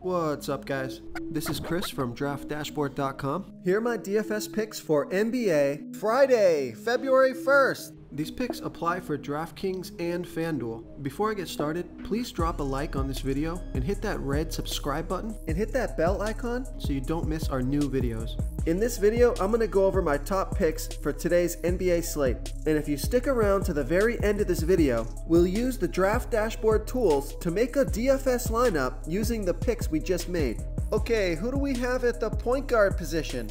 What's up, guys? This is Chris from DraftDashboard.com. Here are my DFS picks for NBA Friday, February 1st. These picks apply for DraftKings and FanDuel. Before I get started, please drop a like on this video and hit that red subscribe button and hit that bell icon so you don't miss our new videos. In this video, I'm going to go over my top picks for today's NBA slate. And if you stick around to the very end of this video, we'll use the Draft Dashboard tools to make a DFS lineup using the picks we just made. Okay, who do we have at the point guard position?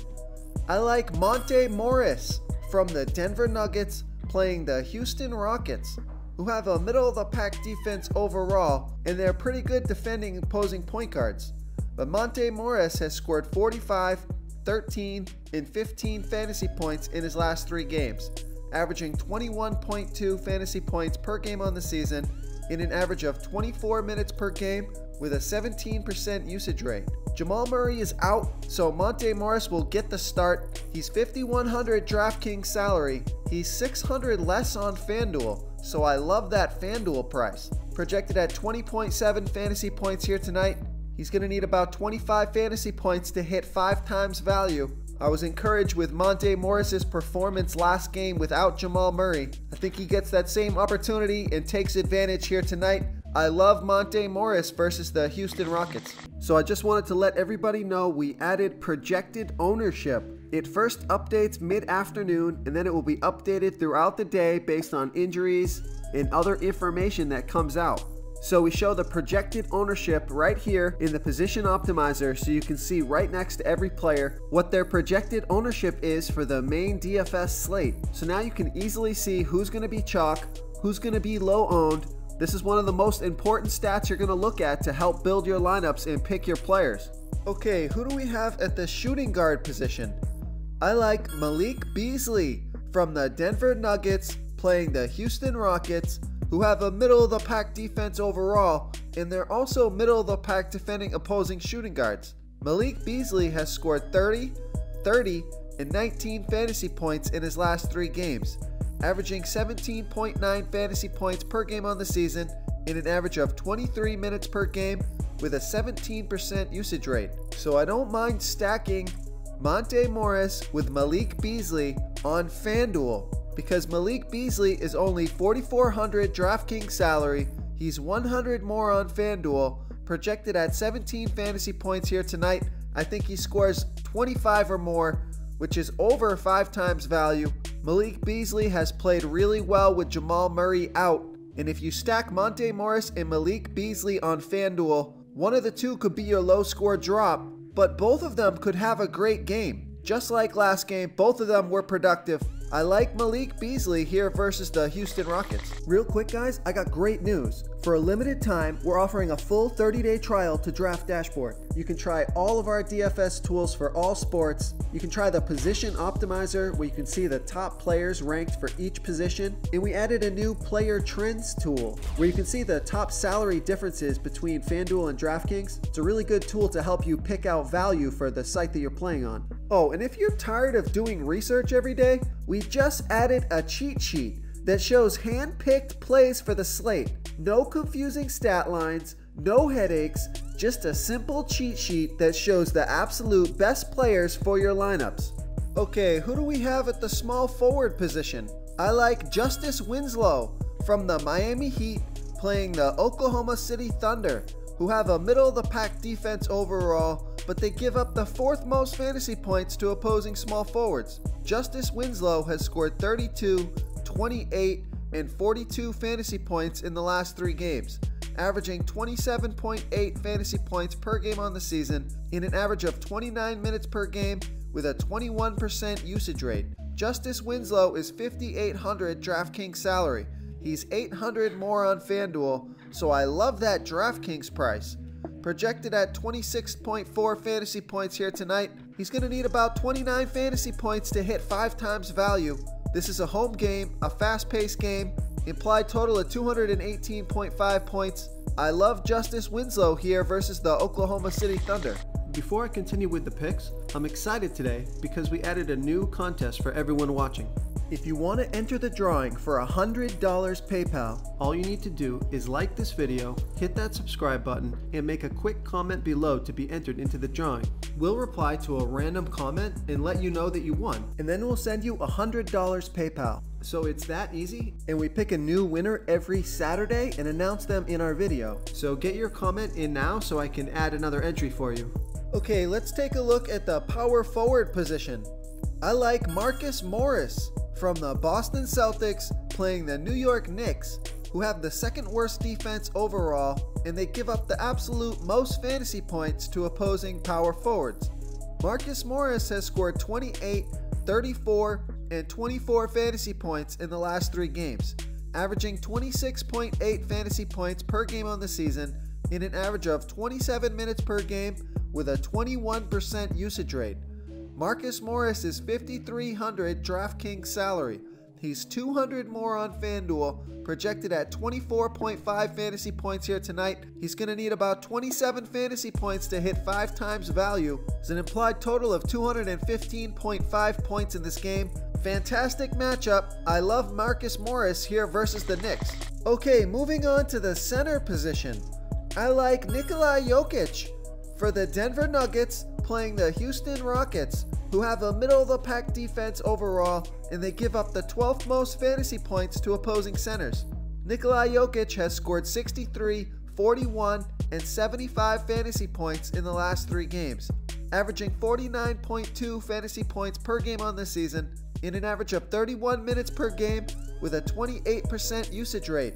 I like Monte Morris from the Denver Nuggets playing the Houston Rockets, who have a middle-of-the-pack defense overall, and they're pretty good defending opposing point guards. But Monte Morris has scored 45, 13, and 15 fantasy points in his last 3 games, averaging 21.2 fantasy points per game on the season in an average of 24 minutes per game with a 17% usage rate. Jamal Murray is out, so Monte Morris will get the start. He's $5,100 DraftKings salary. He's $600 less on FanDuel, so I love that FanDuel price. Projected at 20.7 fantasy points here tonight. He's going to need about 25 fantasy points to hit 5 times value. I was encouraged with Monte Morris's performance last game without Jamal Murray. I think he gets that same opportunity and takes advantage here tonight. I love Monte Morris versus the Houston Rockets. So I just wanted to let everybody know we added projected ownership. It first updates mid-afternoon, and then it will be updated throughout the day based on injuries and other information that comes out. So we show the projected ownership right here in the position optimizer, so you can see right next to every player what their projected ownership is for the main DFS slate. So now you can easily see who's going to be chalk, who's going to be low owned. This is one of the most important stats you're going to look at to help build your lineups and pick your players. Okay, who do we have at the shooting guard position? I like Malik Beasley from the Denver Nuggets playing the Houston Rockets, who have a middle-of-the-pack defense overall, and they're also middle-of-the-pack defending opposing shooting guards. Malik Beasley has scored 30, 30, and 19 fantasy points in his last 3 games, averaging 17.9 fantasy points per game on the season in an average of 23 minutes per game with a 17% usage rate. So I don't mind stacking Monte Morris with Malik Beasley on FanDuel, because Malik Beasley is only $4,400 DraftKings salary. He's $100 more on FanDuel, projected at 17 fantasy points here tonight. I think he scores 25 or more, which is over 5 times value. Malik Beasley has played really well with Jamal Murray out, and if you stack Monte Morris and Malik Beasley on FanDuel, one of the two could be your low score drop, but both of them could have a great game. Just like last game, both of them were productive. I like Malik Beasley here versus the Houston Rockets. Real quick, guys, I got great news. For a limited time, we're offering a full 30-day trial to Draft Dashboard. You can try all of our DFS tools for all sports. You can try the position optimizer, where you can see the top players ranked for each position. And we added a new player trends tool, where you can see the top salary differences between FanDuel and DraftKings. It's a really good tool to help you pick out value for the site that you're playing on. Oh, and if you're tired of doing research every day, we just added a cheat sheet that shows hand-picked plays for the slate. No confusing stat lines, no headaches, just a simple cheat sheet that shows the absolute best players for your lineups. Okay, who do we have at the small forward position? I like Justice Winslow from the Miami Heat playing the Oklahoma City Thunder, who have a middle-of-the-pack defense overall, but they give up the 4th most fantasy points to opposing small forwards. Justice Winslow has scored 32, 28, and 42 fantasy points in the last 3 games, averaging 27.8 fantasy points per game on the season in an average of 29 minutes per game with a 21% usage rate. Justice Winslow is $5,800 DraftKings salary. He's $800 more on FanDuel, so I love that DraftKings price. Projected at 26.4 fantasy points here tonight. He's going to need about 29 fantasy points to hit 5 times value. This is a home game, a fast-paced game, implied total of 218.5 points. I love Justice Winslow here versus the Oklahoma City Thunder. Before I continue with the picks, I'm excited today because we added a new contest for everyone watching. If you want to enter the drawing for $100 PayPal, all you need to do is like this video, hit that subscribe button, and make a quick comment below to be entered into the drawing. We'll reply to a random comment and let you know that you won, and then we'll send you $100 PayPal. So it's that easy, and we pick a new winner every Saturday and announce them in our video. So get your comment in now so I can add another entry for you. Okay, let's take a look at the power forward position. I like Marcus Morris from the Boston Celtics playing the New York Knicks, who have the second worst defense overall, and they give up the absolute most fantasy points to opposing power forwards. Marcus Morris has scored 28, 34, and 24 fantasy points in the last 3 games, averaging 26.8 fantasy points per game on the season in an average of 27 minutes per game with a 21% usage rate. Marcus Morris is $5,300 DraftKings salary. He's $200 more on FanDuel, projected at 24.5 fantasy points here tonight. He's going to need about 27 fantasy points to hit 5 times value. It's an implied total of 215.5 points in this game. Fantastic matchup. I love Marcus Morris here versus the Knicks. Okay, moving on to the center position. I like Nikola Jokic for the Denver Nuggets playing the Houston Rockets, who have a middle-of-the-pack defense overall, and they give up the 12th most fantasy points to opposing centers. Nikola Jokic has scored 63, 41, and 75 fantasy points in the last 3 games, averaging 49.2 fantasy points per game on the season in an average of 31 minutes per game with a 28% usage rate.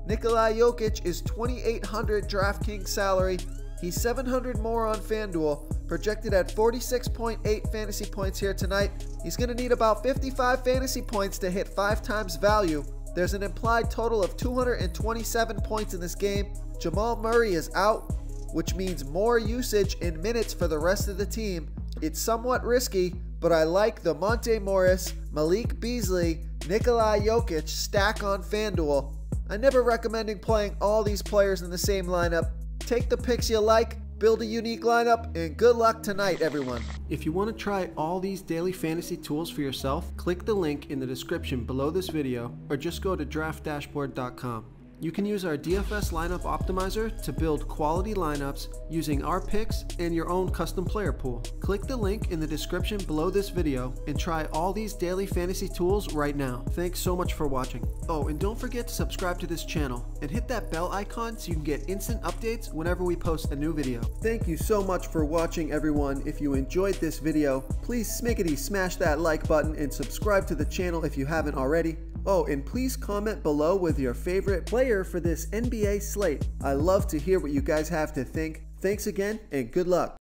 Nikola Jokic is $2,800 DraftKings salary. He's $700 more on FanDuel, projected at 46.8 fantasy points here tonight. He's going to need about 55 fantasy points to hit 5 times value. There's an implied total of 227 points in this game. Jamal Murray is out, which means more usage in minutes for the rest of the team. It's somewhat risky, but I like the Monte Morris, Malik Beasley, Nikola Jokic stack on FanDuel. I'm never recommending playing all these players in the same lineup. Take the picks you like, build a unique lineup, and good luck tonight, everyone. If you want to try all these daily fantasy tools for yourself, click the link in the description below this video, or just go to draftdashboard.com. You can use our DFS lineup optimizer to build quality lineups using our picks and your own custom player pool. Click the link in the description below this video and try all these daily fantasy tools right now. Thanks so much for watching. Oh, and don't forget to subscribe to this channel and hit that bell icon so you can get instant updates whenever we post a new video. Thank you so much for watching, everyone. If you enjoyed this video, please smickety smash that like button and subscribe to the channel if you haven't already. Oh, and please comment below with your favorite player for this NBA slate. I love to hear what you guys have to think. Thanks again, and good luck.